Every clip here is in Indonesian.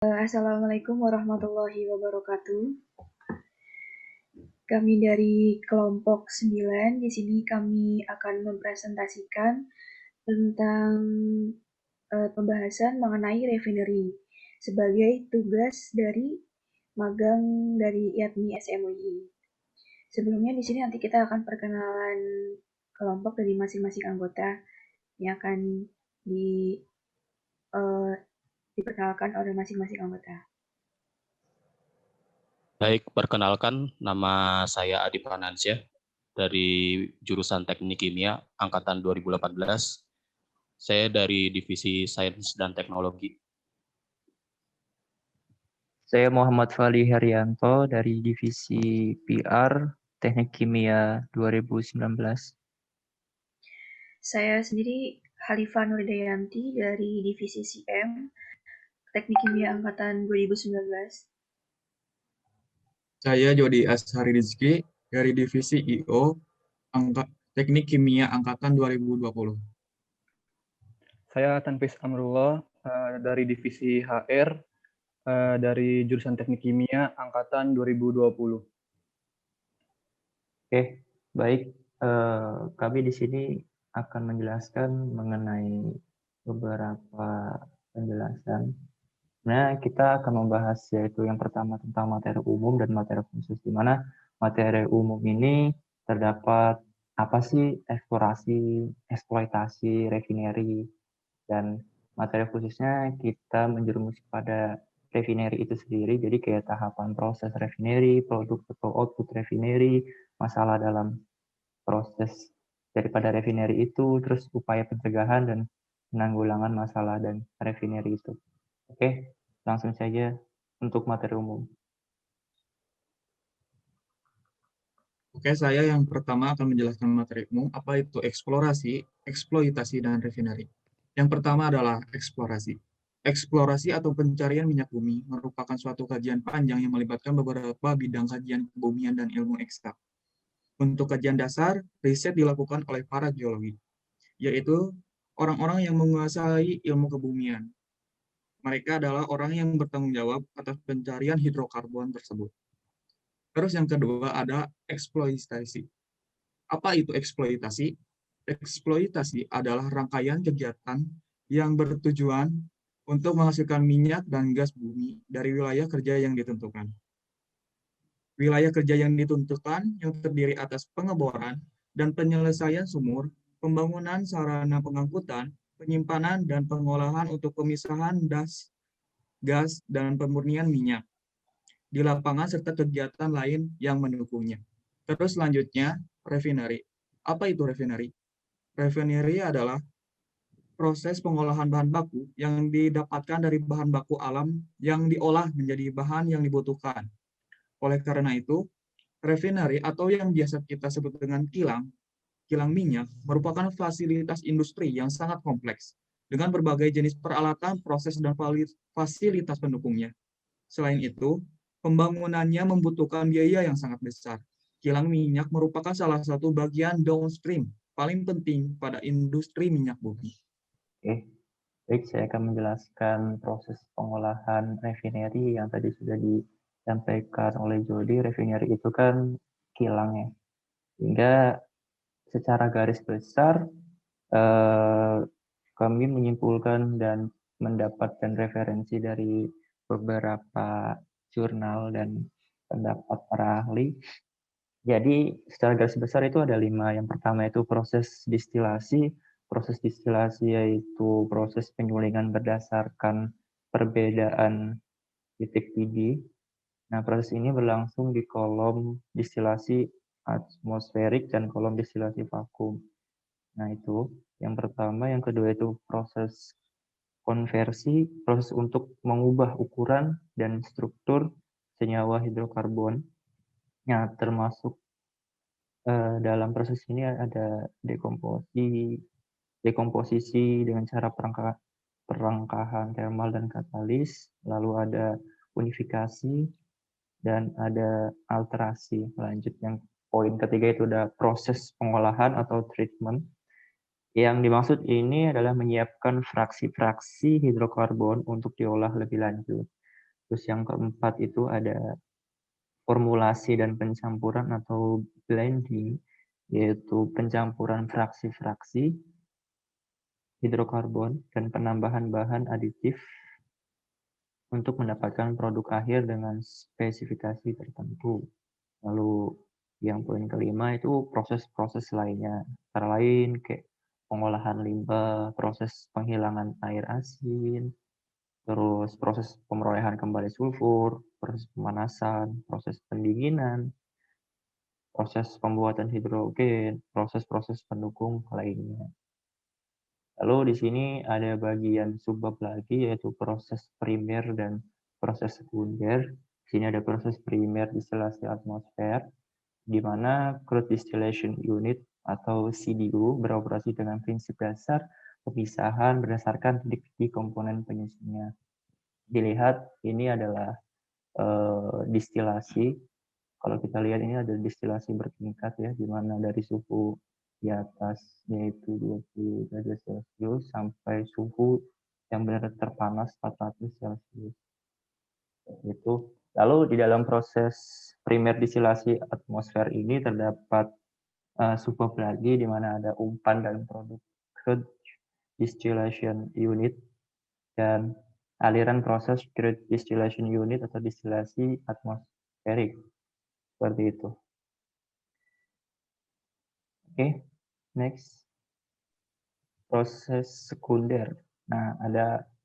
Assalamualaikum warahmatullahi wabarakatuh. Kami dari kelompok 9 di sini kami akan mempresentasikan tentang pembahasan mengenai refinery sebagai tugas dari magang dari IATMI SMUI. Sebelumnya di sini nanti kita akan perkenalan kelompok dari masing-masing anggota yang akan di, uh, diperkenalkan oleh masing-masing anggota. Baik, perkenalkan nama saya Adi Pranansyah dari jurusan Teknik Kimia angkatan 2018. Saya dari Divisi Sains dan Teknologi. Saya Muhammad Fali Haryanto dari Divisi PR Teknik Kimia 2019. Saya sendiri Halifa Nurdayanti dari Divisi CM Teknik Kimia Angkatan 2019. Saya Jody Ashari Rizky dari Divisi IO Teknik Kimia Angkatan 2020. Saya Tanfis Amrullah dari Divisi HR dari jurusan Teknik Kimia Angkatan 2020. Oke, baik. Kami di sini akan menjelaskan mengenai beberapa penjelasan. Nah, kita akan membahas yaitu yang pertama tentang materi umum dan materi khusus, di mana materi umum ini terdapat apa sih eksplorasi, eksploitasi, refinery, dan materi khususnya kita menjerumus pada refinery itu sendiri, jadi kayak tahapan proses refinery, produk atau output refinery, masalah dalam proses daripada refinery itu, terus upaya pencegahan dan penanggulangan masalah dan refinery itu. Oke, langsung saja untuk materi umum. Oke, saya yang pertama akan menjelaskan materi umum, apa itu eksplorasi, eksploitasi, dan refinery. Yang pertama adalah eksplorasi. Eksplorasi atau pencarian minyak bumi merupakan suatu kajian panjang yang melibatkan beberapa bidang kajian kebumian dan ilmu eksak. Untuk kajian dasar, riset dilakukan oleh para geologi, yaitu orang-orang yang menguasai ilmu kebumian. Mereka adalah orang yang bertanggung jawab atas pencarian hidrokarbon tersebut. Terus yang kedua ada eksploitasi. Apa itu eksploitasi? Eksploitasi adalah rangkaian kegiatan yang bertujuan untuk menghasilkan minyak dan gas bumi dari wilayah kerja yang ditentukan. Wilayah kerja yang ditentukan yang terdiri atas pengeboran dan penyelesaian sumur, pembangunan sarana pengangkutan, penyimpanan dan pengolahan untuk pemisahan gas, dan pemurnian minyak di lapangan serta kegiatan lain yang mendukungnya. Terus selanjutnya, refinery. Apa itu refinery? Refinery adalah proses pengolahan bahan baku yang didapatkan dari bahan baku alam yang diolah menjadi bahan yang dibutuhkan. Oleh karena itu, refinery atau yang biasa kita sebut dengan kilang minyak merupakan fasilitas industri yang sangat kompleks dengan berbagai jenis peralatan, proses, dan fasilitas pendukungnya. Selain itu, pembangunannya membutuhkan biaya yang sangat besar. Kilang minyak merupakan salah satu bagian downstream paling penting pada industri minyak bumi. Oke, baik, saya akan menjelaskan proses pengolahan refinery yang tadi sudah disampaikan oleh Jody. Refinery itu kan kilangnya, hingga secara garis besar kami menyimpulkan dan mendapatkan referensi dari beberapa jurnal dan pendapat para ahli. Jadi secara garis besar itu ada 5. Yang pertama itu proses distilasi. Proses distilasi yaitu proses penyulingan berdasarkan perbedaan titik didih. Nah, proses ini berlangsung di kolom distilasi atmosferik dan kolom distilasi vakum. Nah, itu yang pertama. Yang kedua itu proses konversi, proses untuk mengubah ukuran dan struktur senyawa hidrokarbon. Nah, termasuk dalam proses ini ada dekomposisi dengan cara perangkahan termal dan katalis, lalu ada unifikasi, dan ada alterasi. Lanjut yang poin ketiga itu ada proses pengolahan atau treatment. Yang dimaksud ini adalah menyiapkan fraksi-fraksi hidrokarbon untuk diolah lebih lanjut. Terus yang keempat itu ada formulasi dan pencampuran atau blending, yaitu pencampuran fraksi-fraksi hidrokarbon dan penambahan bahan aditif untuk mendapatkan produk akhir dengan spesifikasi tertentu. Lalu yang poin kelima itu proses-proses lainnya, antara lain kayak pengolahan limbah, proses penghilangan air asin, terus proses pemerolehan kembali sulfur, proses pemanasan, proses pendinginan, proses pembuatan hidrogen, proses-proses pendukung lainnya. Lalu di sini ada bagian subbab lagi, yaitu proses primer dan proses sekunder. Di sini ada proses primer distilasi atmosfer, di mana crude distillation unit atau CDU beroperasi dengan prinsip dasar pemisahan berdasarkan titik-titik komponen penyusunnya. Dilihat ini adalah distilasi. Kalau kita lihat ini ada distilasi bertingkat ya, di mana dari suhu di atas yaitu 20 derajat Celcius sampai suhu yang benar terpanas 400 Celcius. Itu. Lalu di dalam proses primer distilasi atmosfer ini terdapat subbab lagi di mana ada umpan dan produk crude distillation unit dan aliran proses crude distillation unit atau distilasi atmosferik. Seperti itu. Oke, next. Proses sekunder. Nah,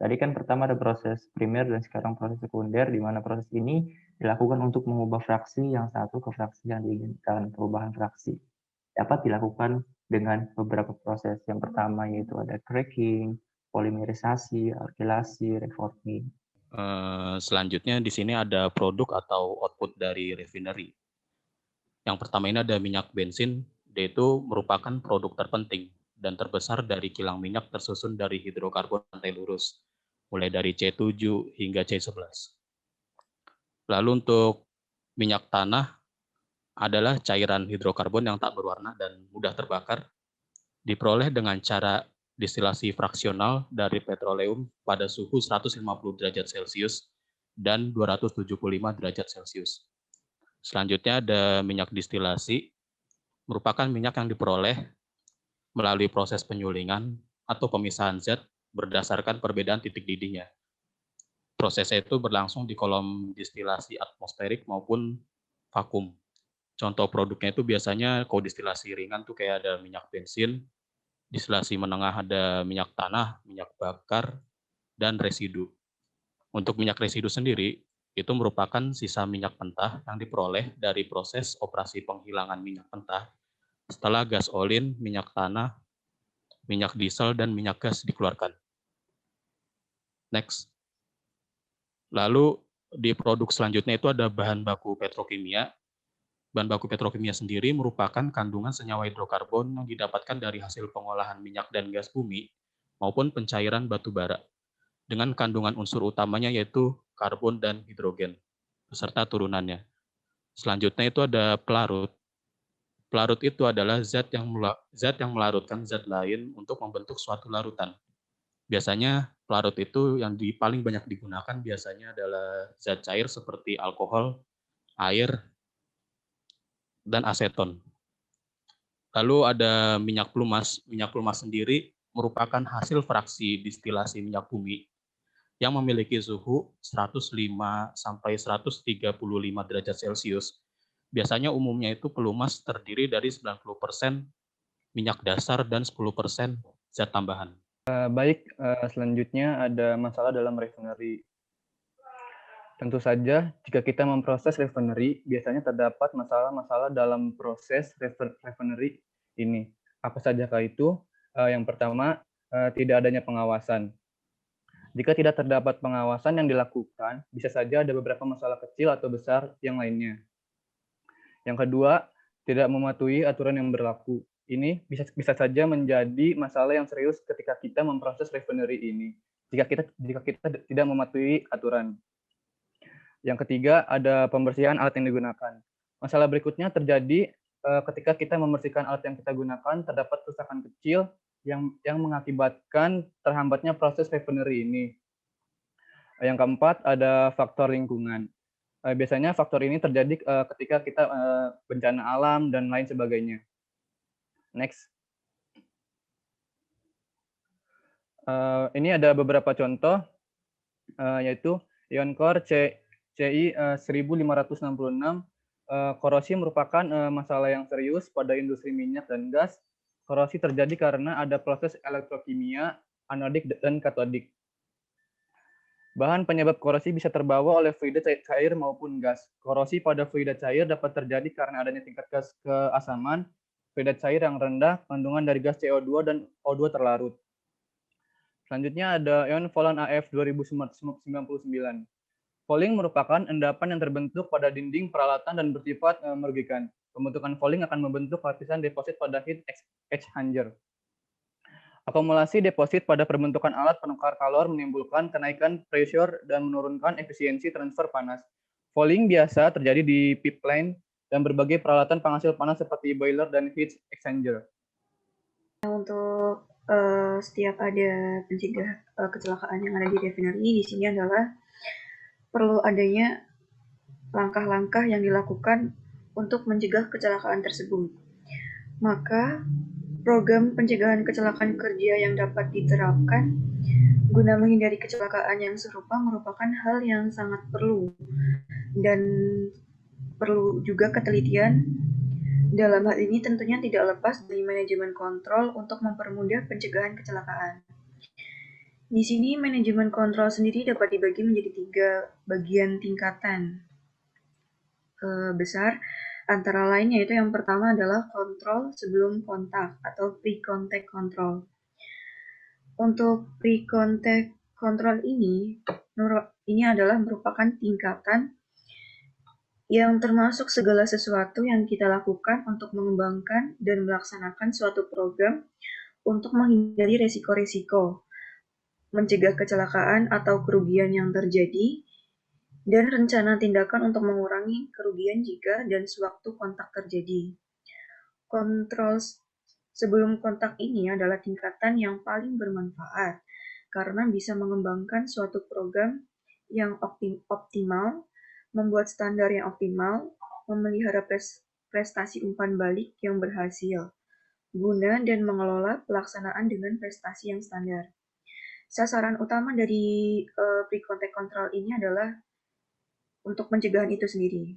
tadi kan pertama ada proses primer dan sekarang proses sekunder, di mana proses ini dilakukan untuk mengubah fraksi yang satu ke fraksi yang diinginkan. Perubahan fraksi dapat dilakukan dengan beberapa proses. Yang pertama yaitu ada cracking, polimerisasi, alkilasi, reforming. Selanjutnya di sini ada produk atau output dari refinery. Yang pertama ini ada minyak bensin, yaitu merupakan produk terpenting dan terbesar dari kilang minyak tersusun dari hidrokarbon rantai lurus, mulai dari C7 hingga C11. Lalu untuk minyak tanah adalah cairan hidrokarbon yang tak berwarna dan mudah terbakar, diperoleh dengan cara distilasi fraksional dari petroleum pada suhu 150 derajat Celcius dan 275 derajat Celcius. Selanjutnya ada minyak distilasi, merupakan minyak yang diperoleh melalui proses penyulingan atau pemisahan zat berdasarkan perbedaan titik didihnya. Prosesnya itu berlangsung di kolom distilasi atmosferik maupun vakum. Contoh produknya itu biasanya kalau distilasi ringan tuh kayak ada minyak bensin, distilasi menengah ada minyak tanah, minyak bakar, dan residu. Untuk minyak residu sendiri, itu merupakan sisa minyak mentah yang diperoleh dari proses operasi penghilangan minyak mentah setelah gas olin, minyak tanah, minyak diesel, dan minyak gas dikeluarkan. Next. Lalu di produk selanjutnya itu ada bahan baku petrokimia. Bahan baku petrokimia sendiri merupakan kandungan senyawa hidrokarbon yang didapatkan dari hasil pengolahan minyak dan gas bumi maupun pencairan batu bara, dengan kandungan unsur utamanya yaitu karbon dan hidrogen, beserta turunannya. Selanjutnya itu ada pelarut. Pelarut itu adalah zat yang melarutkan zat lain untuk membentuk suatu larutan. Biasanya pelarut itu yang paling banyak digunakan biasanya adalah zat cair seperti alkohol, air, dan aseton. Lalu ada minyak pelumas. Minyak pelumas sendiri merupakan hasil fraksi distilasi minyak bumi yang memiliki suhu 105 sampai 135 derajat Celcius. Biasanya umumnya itu pelumas terdiri dari 90% minyak dasar dan 10% zat tambahan. Baik, selanjutnya ada masalah dalam refinery. Tentu saja, jika kita memproses refinery, biasanya terdapat masalah-masalah dalam proses refinery ini. Apa sajakah itu? Yang pertama, tidak adanya pengawasan. Jika tidak terdapat pengawasan yang dilakukan, bisa saja ada beberapa masalah kecil atau besar yang lainnya. Yang kedua, tidak mematuhi aturan yang berlaku. Ini bisa saja menjadi masalah yang serius ketika kita memproses refinery ini. Jika kita tidak mematuhi aturan. Yang ketiga, ada pembersihan alat yang digunakan. Masalah berikutnya terjadi ketika kita membersihkan alat yang kita gunakan, terdapat kerusakan kecil yang mengakibatkan terhambatnya proses refinery ini. Yang keempat ada faktor lingkungan. Biasanya faktor ini terjadi ketika kita bencana alam dan lain sebagainya. Next. Ini ada beberapa contoh, yaitu ion core CI 1566. Korosi merupakan masalah yang serius pada industri minyak dan gas. Korosi terjadi karena ada proses elektrokimia, anodik dan katodik. Bahan penyebab korosi bisa terbawa oleh fluida cair maupun gas. Korosi pada fluida cair dapat terjadi karena adanya tingkat gas keasaman, fluida cair yang rendah, kandungan dari gas CO2 dan O2 terlarut. Selanjutnya ada ion Folan AF 2099. Fouling merupakan endapan yang terbentuk pada dinding peralatan dan bersifat merugikan. Pembentukan fouling akan membentuk lapisan deposit pada heat exchanger. Akumulasi deposit pada perbentukan alat penukar kalor menimbulkan kenaikan pressure dan menurunkan efisiensi transfer panas. Fouling biasa terjadi di pipeline dan berbagai peralatan penghasil panas seperti boiler dan heat exchanger. Untuk setiap ada pencegah kecelakaan yang ada di refinery, di sini adalah perlu adanya langkah-langkah yang dilakukan untuk mencegah kecelakaan tersebut. Maka program pencegahan kecelakaan kerja yang dapat diterapkan guna menghindari kecelakaan yang serupa merupakan hal yang sangat perlu dan perlu juga ketelitian. Dalam hal ini tentunya tidak lepas dari manajemen kontrol untuk mempermudah pencegahan kecelakaan. Di sini manajemen kontrol sendiri dapat dibagi menjadi 3 bagian tingkatan besar. Antara lain yaitu yang pertama adalah kontrol sebelum kontak atau pre-contact control. Untuk pre-contact control ini adalah merupakan tingkatan yang termasuk segala sesuatu yang kita lakukan untuk mengembangkan dan melaksanakan suatu program untuk menghindari resiko-resiko, mencegah kecelakaan atau kerugian yang terjadi, dan rencana tindakan untuk mengurangi kerugian jika dan sewaktu kontak terjadi. Kontrol sebelum kontak ini adalah tingkatan yang paling bermanfaat karena bisa mengembangkan suatu program yang optimal, membuat standar yang optimal, memelihara prestasi umpan balik yang berhasil, guna dan mengelola pelaksanaan dengan prestasi yang standar. Sasaran utama dari pre-contact control ini adalah untuk pencegahan itu sendiri.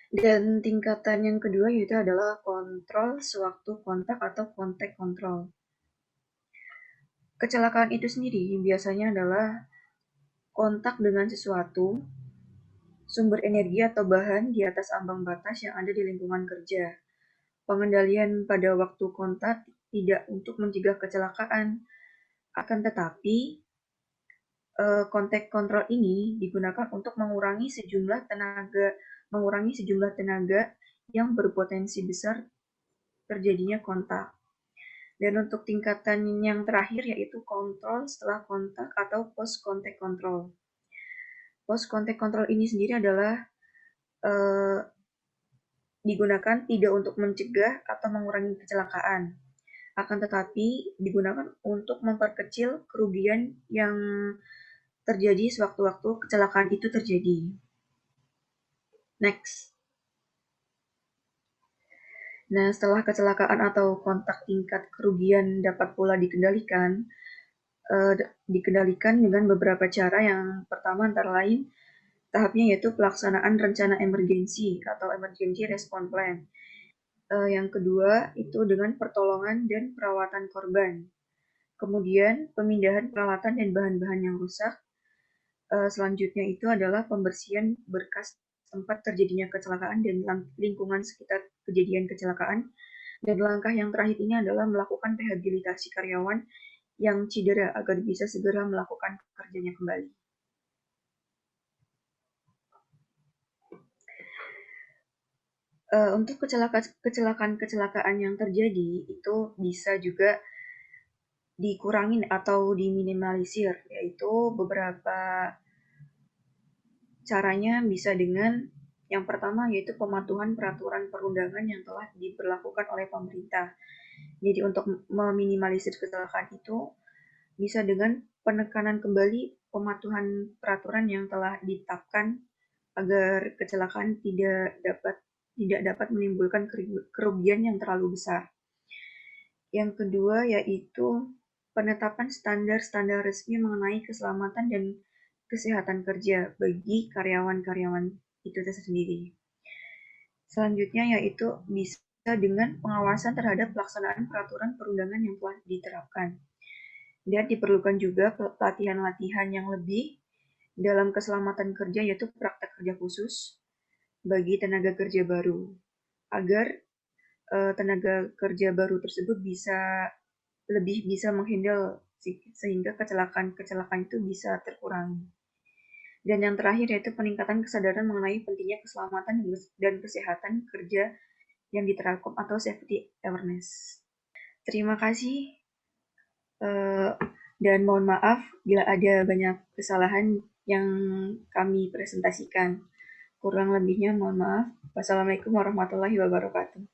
Dan tingkatan yang kedua yaitu adalah kontrol sewaktu kontak atau contact control. Kecelakaan itu sendiri biasanya adalah kontak dengan sesuatu, sumber energi atau bahan di atas ambang batas yang ada di lingkungan kerja. Pengendalian pada waktu kontak tidak untuk mencegah kecelakaan, akan tetapi contact control ini digunakan untuk mengurangi sejumlah tenaga yang berpotensi besar terjadinya kontak. Dan untuk tingkatan yang terakhir yaitu kontrol setelah kontak atau post contact control. Post contact control ini sendiri adalah digunakan tidak untuk mencegah atau mengurangi kecelakaan, akan tetapi digunakan untuk memperkecil kerugian yang terjadi sewaktu-waktu kecelakaan itu terjadi. Next. Nah, setelah kecelakaan atau kontak tingkat kerugian dapat pula dikendalikan dengan beberapa cara. Yang pertama antara lain tahapnya yaitu pelaksanaan rencana emergensi atau emergency response plan. Yang kedua itu dengan pertolongan dan perawatan korban. Kemudian pemindahan peralatan dan bahan-bahan yang rusak. Selanjutnya itu adalah pembersihan berkas tempat terjadinya kecelakaan dan lingkungan sekitar kejadian kecelakaan. Dan langkah yang terakhir ini adalah melakukan rehabilitasi karyawan yang cedera agar bisa segera melakukan pekerjaannya kembali. Untuk kecelakaan yang terjadi itu bisa juga dikurangin atau diminimalisir, yaitu beberapa caranya bisa dengan yang pertama yaitu pematuhan peraturan perundangan yang telah diberlakukan oleh pemerintah. Jadi untuk meminimalisir kecelakaan itu bisa dengan penekanan kembali pematuhan peraturan yang telah ditetapkan agar kecelakaan tidak dapat menimbulkan kerugian yang terlalu besar. Yang kedua yaitu penetapan standar-standar resmi mengenai keselamatan dan kesehatan kerja bagi karyawan-karyawan itu sendiri. Selanjutnya yaitu bisa dengan pengawasan terhadap pelaksanaan peraturan perundangan yang telah diterapkan. Dan diperlukan juga pelatihan-latihan yang lebih dalam keselamatan kerja, yaitu praktek kerja khusus bagi tenaga kerja baru, agar tenaga kerja baru tersebut lebih bisa menghandle sehingga kecelakaan itu bisa terkurangi. Dan yang terakhir yaitu peningkatan kesadaran mengenai pentingnya keselamatan dan kesehatan kerja yang diterapkan atau safety awareness. Terima kasih dan mohon maaf bila ada banyak kesalahan yang kami presentasikan. Kurang lebihnya mohon maaf. Wassalamualaikum warahmatullahi wabarakatuh.